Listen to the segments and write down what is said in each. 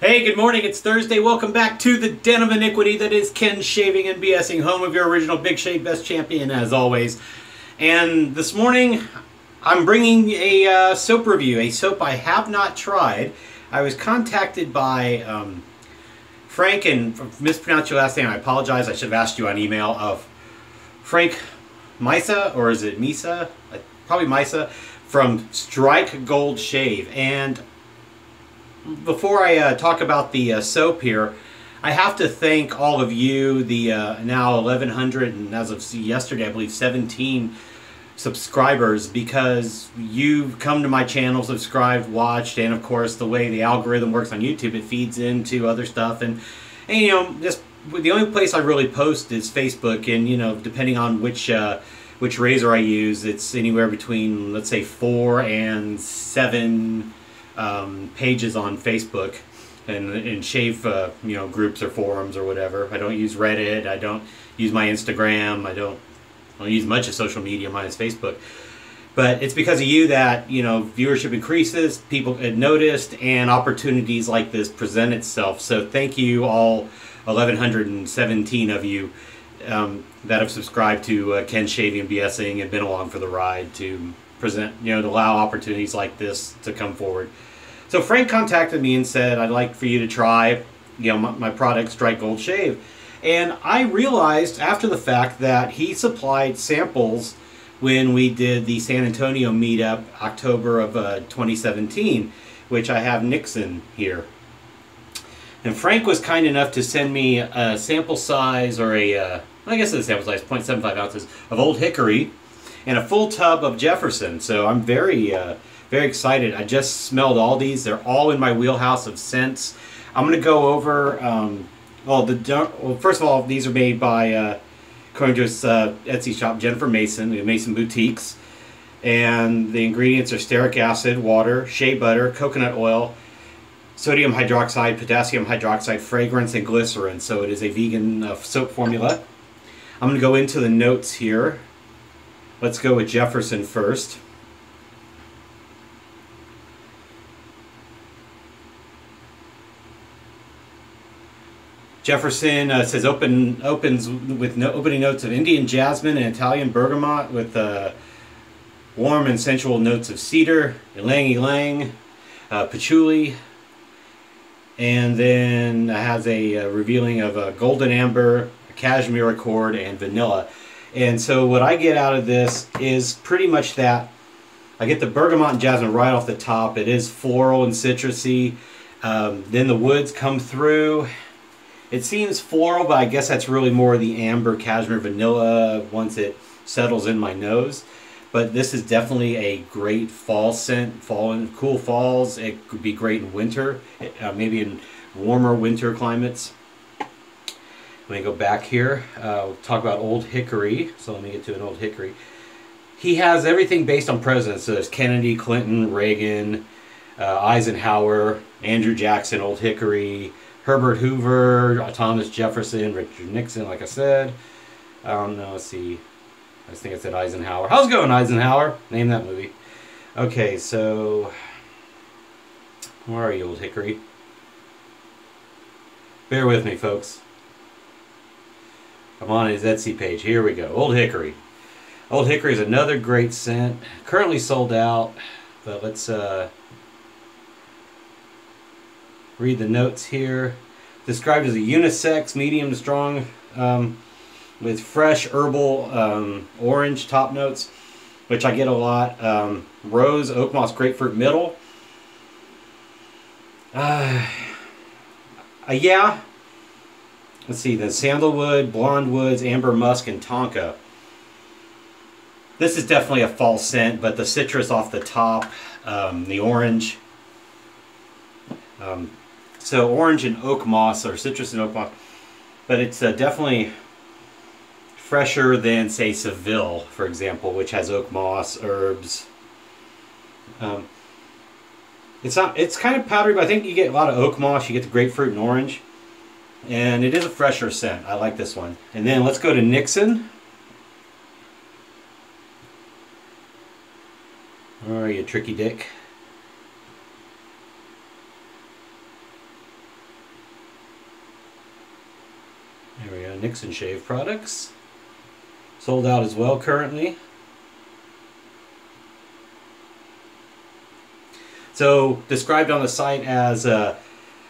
Hey, good morning. It's Thursday. Welcome back to the Den of Iniquity that is Ken Shaving and BSing, home of your original Big Shave Best Champion, as always. And this morning, I'm bringing a soap review, a soap I have not tried. I was contacted by Frank, and if I mispronounced your last name, I apologize. I should have asked you on email, of Frank Misa, or is it Misa? Probably Misa, from Strike Gold Shave. And before I talk about the soap here, I have to thank all of you, the now 1,100, and as of yesterday, I believe 17 subscribers, because you've come to my channel, subscribed, watched, and of course the way the algorithm works on YouTube, it feeds into other stuff, and you know, just the only place I really post is Facebook, and you know, depending on which razor I use, it's anywhere between, let's say, 4 and 7 pages on Facebook and shave you know, groups or forums or whatever. I don't use Reddit. I don't use my Instagram. I don't use much of social media minus Facebook. But it's because of you that, you know, viewership increases, people get noticed, and opportunities like this present itself. So thank you all 1,117 of you that have subscribed to Ken Shaving and BSing and been along for the ride to present, you know, to allow opportunities like this to come forward. So Frank contacted me and said, I'd like for you to try, you know, my product, Strike Gold Shave. And I realized after the fact that he supplied samples when we did the San Antonio meetup, October of 2017, which I have Nixon here. And Frank was kind enough to send me a sample size, or I guess it's a sample size, 0.75 ounces of Old Hickory, and a full tub of Jefferson. So I'm very excited. I just smelled all these. They're all in my wheelhouse of scents. I'm going to go over, well, first of all, these are made by, according to his Etsy shop, Jennifer Mason, Mason Boutiques. And the ingredients are stearic acid, water, shea butter, coconut oil, sodium hydroxide, potassium hydroxide, fragrance, and glycerin. So it is a vegan soap formula. I'm going to go into the notes here. Let's go with Jefferson first. Jefferson says opens with opening notes of Indian jasmine and Italian bergamot, with warm and sensual notes of cedar, ylang ylang, patchouli, and then has a revealing of golden amber, cashmere accord, and vanilla. And so what I get out of this is pretty much that. I get the bergamot and jasmine right off the top. It is floral and citrusy. Then the woods come through. It seems floral, but I guess that's really more the amber, cashmere, vanilla once it settles in my nose. But this is definitely a great fall scent. Fall in cool falls. It could be great in winter, maybe in warmer winter climates. Let me go back here. We'll talk about Old Hickory. So let me get to an Old Hickory. He has everything based on presidents. So there's Kennedy, Clinton, Reagan, Eisenhower, Andrew Jackson, Old Hickory, Herbert Hoover, Thomas Jefferson, Richard Nixon, like I said. I don't know, let's see. I think I said Eisenhower. How's it going, Eisenhower? Name that movie. Okay, so where are you, Old Hickory? Bear with me, folks. I'm on his Etsy page. Here we go. Old Hickory. Old Hickory is another great scent. Currently sold out, but let's read the notes here. Described as a unisex, medium to strong, with fresh herbal orange top notes, which I get a lot. Rose, oak moss, grapefruit, middle. Yeah. Let's see, then sandalwood, blonde woods, amber musk, and tonka. This is definitely a fall scent, but the citrus off the top, the orange. So orange and oak moss, or citrus and oak moss, but it's definitely fresher than, say, Seville, for example, which has oak moss, herbs. It's kind of powdery, but I think you get a lot of oak moss, you get the grapefruit and orange, and it is a fresher scent. I like this one. And then let's go to Nixon. Where are you, tricky dick? There we go, Nixon Shave products. Sold out as well currently. So, described on the site as a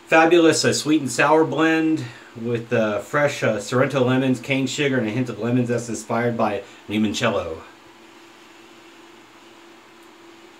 fabulous sweet and sour blend with fresh Sorrento lemons, cane sugar, and a hint of lemon zest inspired by limoncello.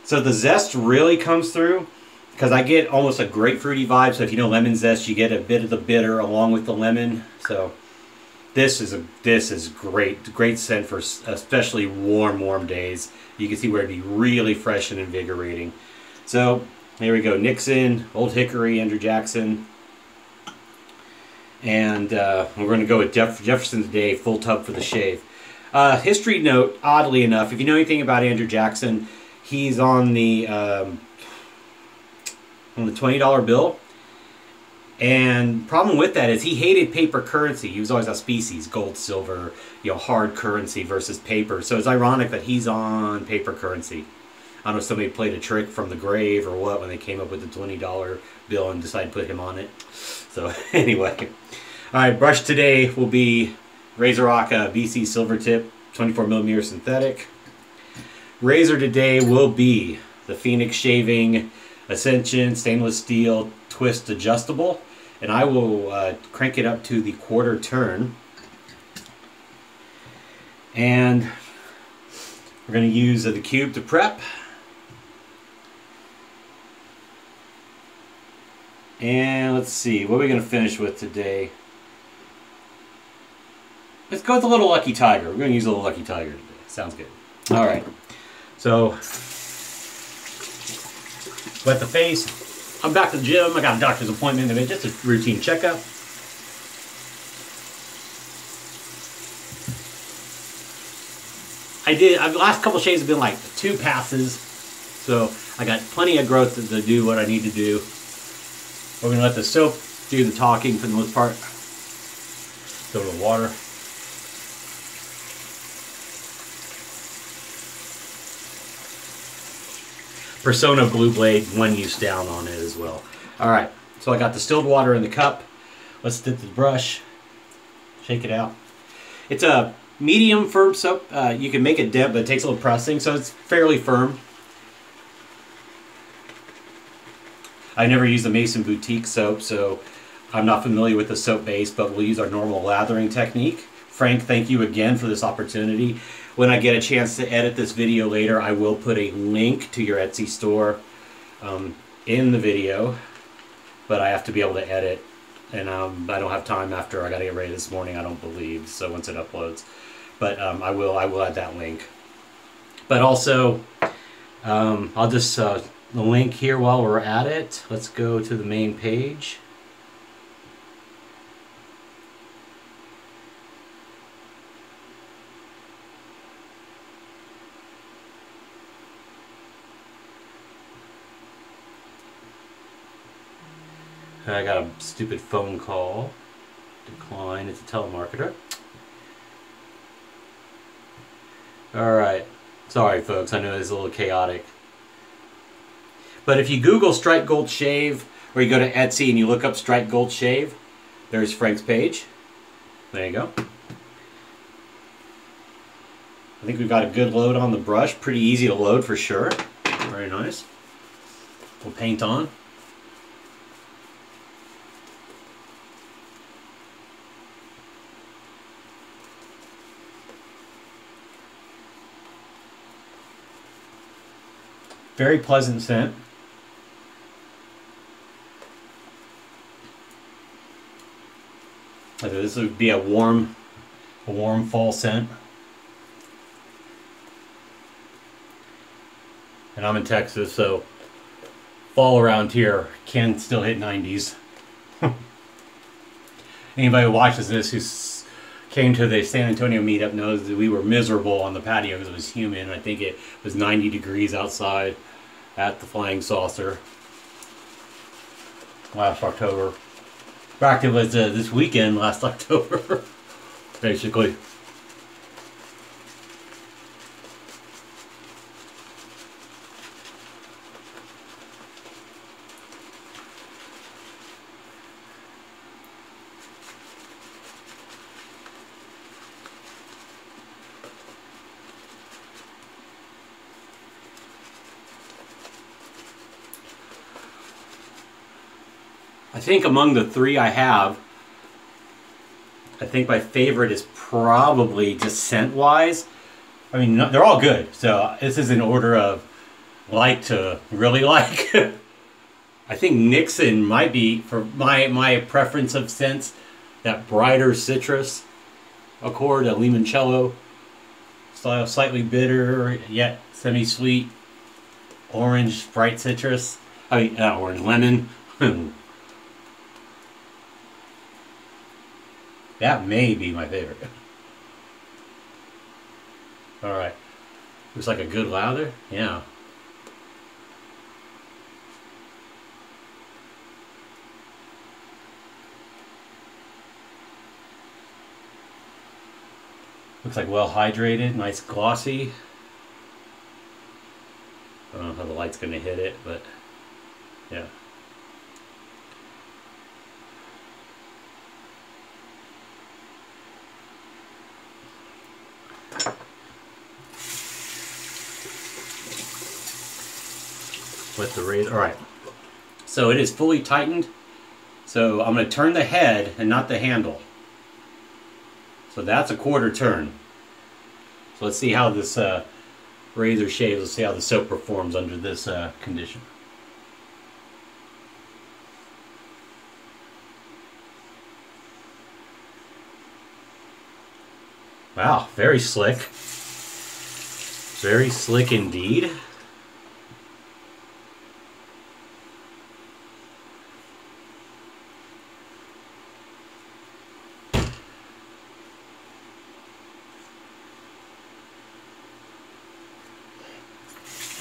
So the zest really comes through because I get almost a grapefruity vibe. So if you know lemon zest, you get a bit of the bitter along with the lemon. So this is great scent for especially warm days. You can see where it'd be really fresh and invigorating. So here we go, Nixon, Old Hickory, Andrew Jackson. And we're going to go with Jefferson today, full tub for the shave. History note, oddly enough, if you know anything about Andrew Jackson, he's on the $20 bill. And problem with that is he hated paper currency. He was always a species, gold, silver, hard currency versus paper. So it's ironic that he's on paper currency. I don't know if somebody played a trick from the grave or what when they came up with the $20 bill and decided to put him on it. So anyway. Alright, brush today will be RazorRock BC Silver Tip 24mm synthetic. Razor today will be the Phoenix Shaving Ascension Stainless Steel Twist Adjustable. And I will crank it up to the quarter turn. And we're going to use the cube to prep. And let's see, what are we going to finish with today? Let's go with a little Lucky Tiger. We're going to use a little Lucky Tiger today. Sounds good. All right. So, wet the face. I'm back to the gym. I got a doctor's appointment today. Just a routine checkup. The last couple shaves have been like 2 passes. So, I got plenty of growth to do what I need to do. We're going to let the soap do the talking for the most part. Go to the water. Persona Blue Blade, 1 use down on it as well. Alright, so I got distilled water in the cup. Let's dip the brush. Shake it out. It's a medium firm soap. You can make it dip, but it takes a little pressing, so it's fairly firm. I never use the Mason Boutique soap, so I'm not familiar with the soap base, but we'll use our normal lathering technique. Frank, thank you again for this opportunity. When I get a chance to edit this video later, I will put a link to your Etsy store in the video, but I have to be able to edit, and I don't have time after I got to get ready this morning, I don't believe, so once it uploads. But I will add that link. But also, I'll just... the link here while we're at it. Let's go to the main page. I got a stupid phone call. Decline. It's a telemarketer. Alright. Sorry folks, I know it's a little chaotic. But if you Google Strike Gold Shave, or you go to Etsy and you look up Strike Gold Shave, there's Frank's page. There you go. I think we've got a good load on the brush. Pretty easy to load for sure. Very nice. We'll paint on. Very pleasant scent. This would be a warm fall scent. And I'm in Texas, so fall around here can still hit 90s. Anybody who watches this who came to the San Antonio meetup knows that we were miserable on the patio because it was humid. I think it was 90 degrees outside at the Flying Saucer last October. In fact, it was this weekend last October, basically. I think among the three I have, I think my favorite is probably just scent-wise. I mean, they're all good, so this is in order of like to really like. I think Nixon might be, for my preference of scents, that brighter citrus accord, a limoncello style, slightly bitter yet semi-sweet, orange, bright citrus. I mean, orange, lemon. That may be my favorite. Alright. Looks like a good lather. Yeah. Looks like well hydrated, nice glossy. I don't know how the light's going to hit it, but yeah. With the razor. Alright. So it is fully tightened. So I'm going to turn the head and not the handle. So that's a quarter turn. So let's see how this razor shaves. Let's see how the soap performs under this condition. Wow, very slick. Very slick indeed.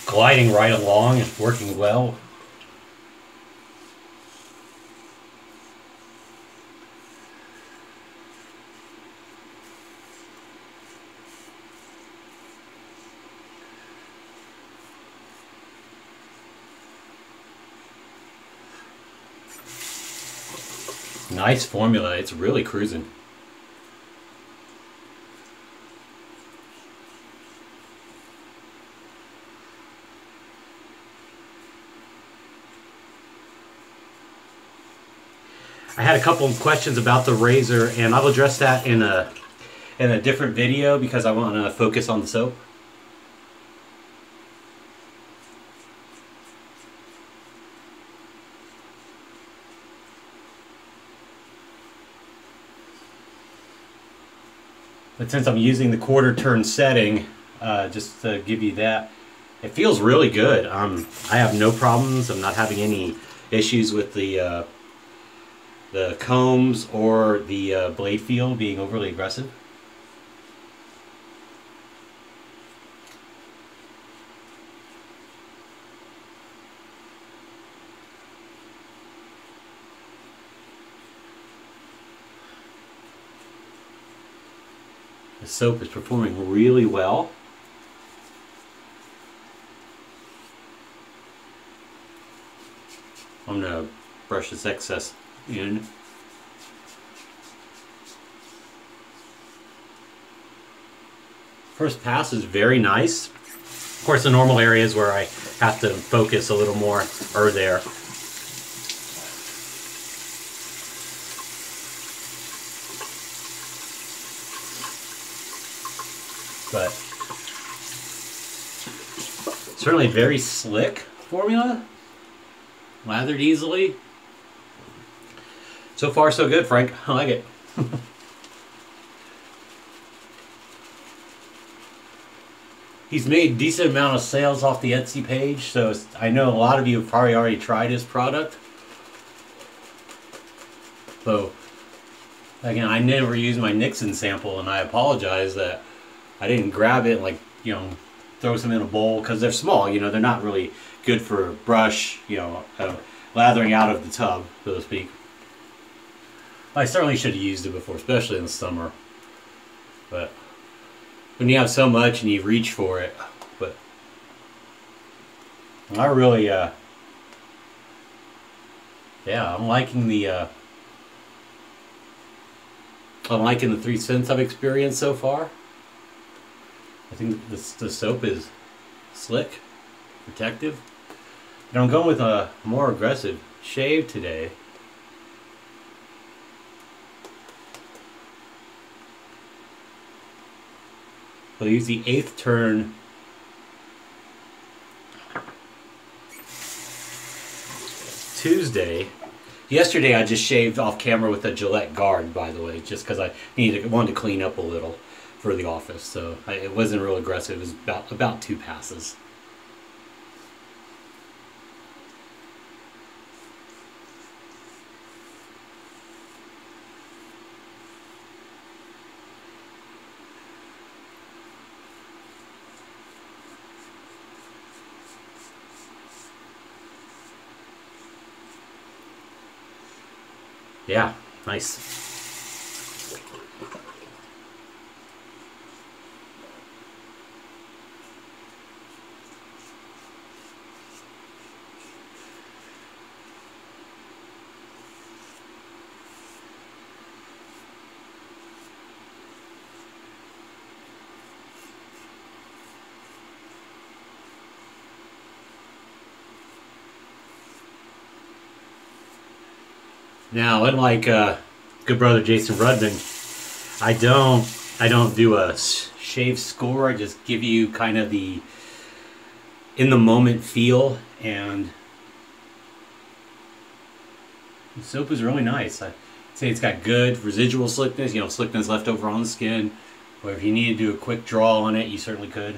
Gliding right along and working well. Nice formula, it's really cruising. I had a couple of questions about the razor, and I'll address that in a different video because I want to focus on the soap. But since I'm using the quarter turn setting, just to give you that, it feels really good. I have no problems. I'm not having any issues with the combs or the blade feel being overly aggressive. The soap is performing really well. I'm going to brush this excess in. First pass is very nice. Of course, the normal areas where I have to focus a little more are there. But certainly very slick formula. Lathered easily. So far so good, Frank. I like it. He's made a decent amount of sales off the Etsy page, so I know a lot of you have probably already tried his product. So, again, I never used my Nixon sample, and I apologize that I didn't grab it and, like, you know, throw some in a bowl, because they're small, you know, they're not really good for brush, you know, lathering out of the tub, so to speak. I certainly should have used it before, especially in the summer. But when you have so much and you reach for it, but I really, yeah, I'm liking the 3 cents I've experienced so far. I think the soap is slick, protective, and I'm going with a more aggressive shave today. We'll use the 8th turn Tuesday. Yesterday I just shaved off camera with a Gillette guard, by the way, just because I wanted to clean up a little for the office. So it wasn't real aggressive. It was about 2 passes. Yeah, nice. Now, unlike good brother Jason Rudman, I don't do a shave score. I just give you kind of the in the moment feel, and the soap is really nice. I'd say it's got good residual slickness, slickness left over on the skin, or if you need to do a quick draw on it, you certainly could.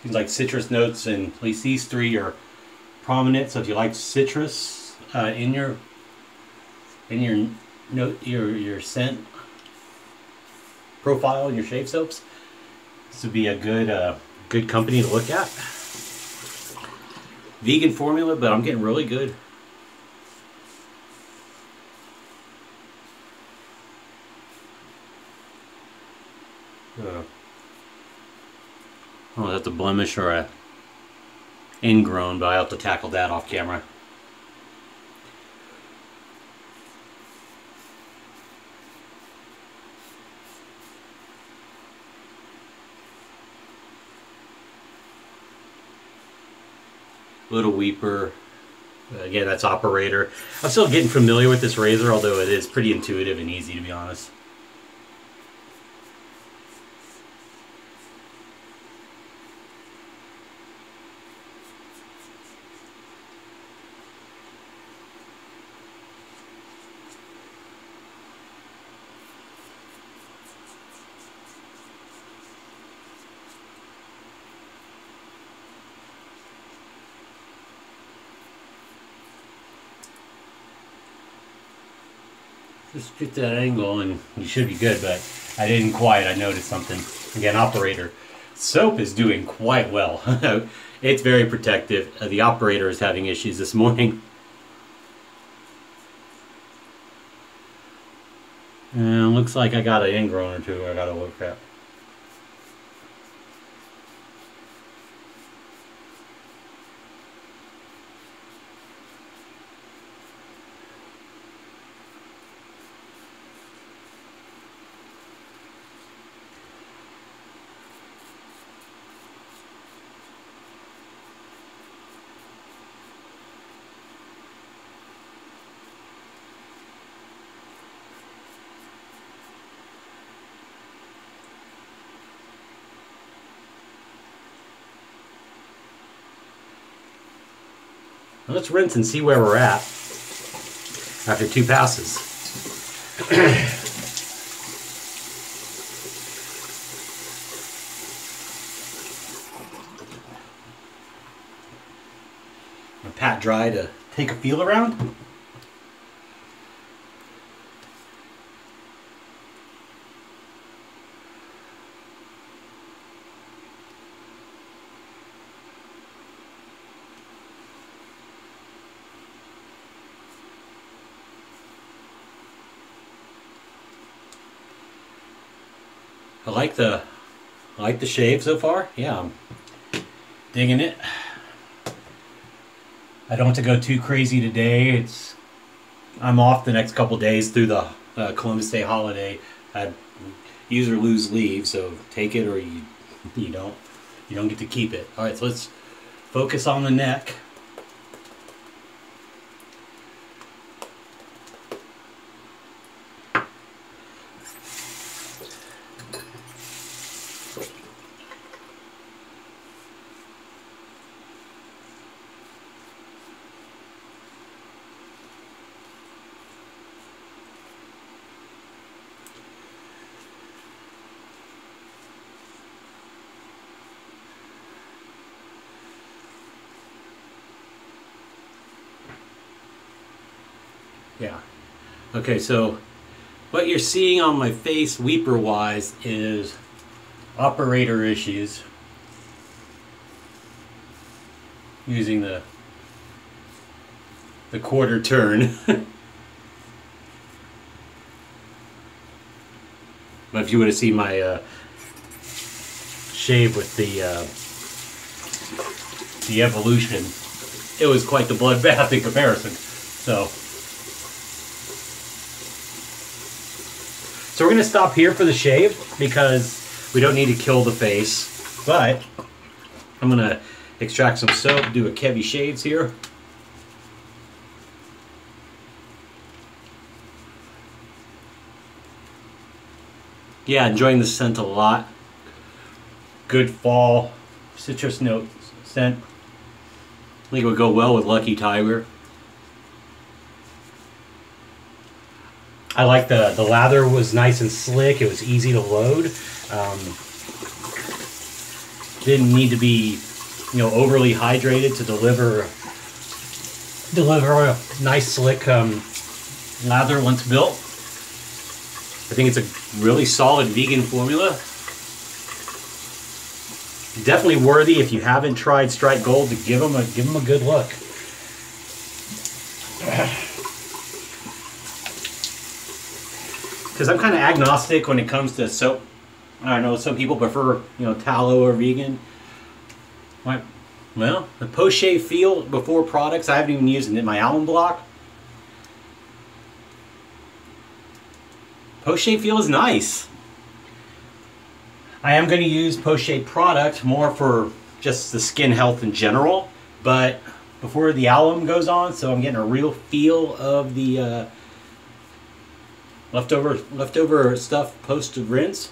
Seems like citrus notes, and at least these 3 are prominent. So if you like citrus in your scent profile in your shave soaps, this would be a good company to look at. Vegan formula, but I'm getting really good. Oh, that's a blemish or a ingrown, but I have to tackle that off camera. Little Weeper. Again, that's operator. I'm still getting familiar with this razor, although it is pretty intuitive and easy, to be honest. Just get that angle and you should be good, but I didn't quite. I noticed something. Again, operator. Soap is doing quite well. It's very protective. The operator is having issues this morning. And looks like I got an ingrown or 2 I gotta look at. Let's rinse and see where we're at after 2 passes. I'm pat dry to take a feel around. I like the shave so far. Yeah, I'm digging it. I don't have to go too crazy today. I'm off the next couple days through the Columbus Day holiday. I use or lose leave, so take it or you don't get to keep it. All right, so let's focus on the neck. Yeah. Okay, so what you're seeing on my face weeper wise is operator issues using the quarter turn. But if you would have seen my shave with the Evolution, it was quite the bloodbath in comparison. So we're going to stop here for the shave because we don't need to kill the face. But I'm going to extract some soap, do a Kevy shaves here. Yeah, enjoying the scent a lot. Good fall citrus note scent. I think it would go well with Lucky Tiger. I like the lather was nice and slick. It was easy to load. Didn't need to be, overly hydrated to deliver a nice slick lather once built. I think it's a really solid vegan formula. Definitely worthy if you haven't tried Strike Gold to give them a good look. Because I'm kind of agnostic when it comes to soap. I don't know, some people prefer, tallow or vegan. Well, the post-shave feel before products, I haven't even used it in my almond block. Post-shave feel is nice. I am going to use post-shave product more for just the skin health in general, but before the alum goes on, so I'm getting a real feel of the leftover stuff post-rinse,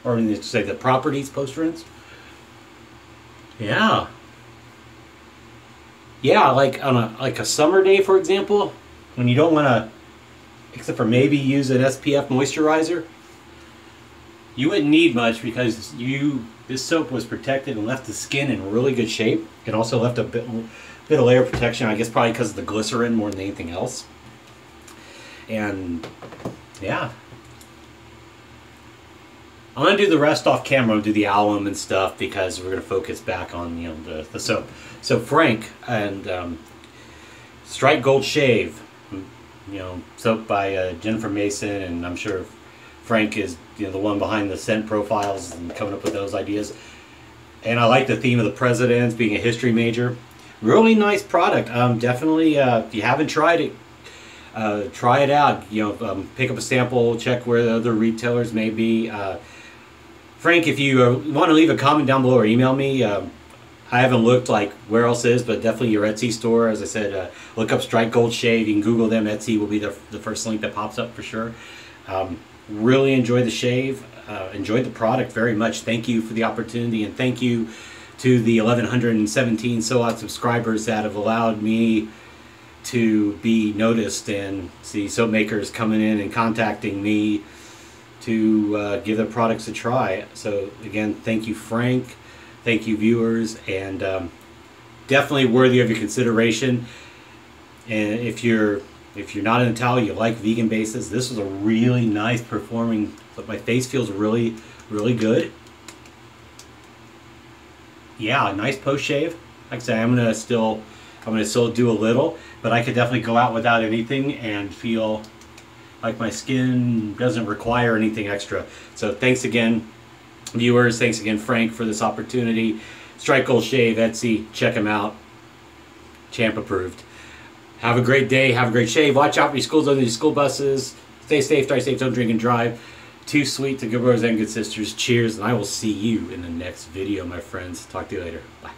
or say the properties post-rinse. Yeah, like on a summer day, for example, when you don't want to, except for maybe use an SPF moisturizer, you wouldn't need much because this soap was protected and left the skin in really good shape. It also left a bit of layer protection, I guess probably because of the glycerin more than anything else. And yeah, I'm gonna do the rest off camera, do the alum and stuff, because we're gonna focus back on the soap. So Frank and Strike Gold Shave, soap by Jennifer Mason, and I'm sure Frank is the one behind the scent profiles and coming up with those ideas. And I like the theme of the presidents, being a history major. Really nice product. Definitely, if you haven't tried it, try it out. Pick up a sample, check where the other retailers may be. Frank, if you want to leave a comment down below or email me, I haven't looked like where else is, but definitely your Etsy store. As I said, look up Strike Gold Shave. You can Google them. Etsy will be the first link that pops up for sure. Really enjoyed the shave. Enjoyed the product very much. Thank you for the opportunity, and thank you to the 1,117 so-odd subscribers that have allowed me to be noticed and see soap makers coming in and contacting me to give their products a try. So again, thank you, Frank. Thank you, viewers, and definitely worthy of your consideration. And if you're not in tallow, you like vegan bases, this was a really nice performing. But my face feels really, really good. Yeah, nice post shave. Like I said, I'm gonna still do a little, but I could definitely go out without anything and feel like my skin doesn't require anything extra. So thanks again, viewers. Thanks again, Frank, for this opportunity. Strike Gold Shave, Etsy, check him out. Champ approved. Have a great day. Have a great shave. Watch out for your school zones and your school buses. Stay safe, drive safe, don't drink and drive. Too sweet to good brothers and good sisters. Cheers, and I will see you in the next video, my friends. Talk to you later. Bye.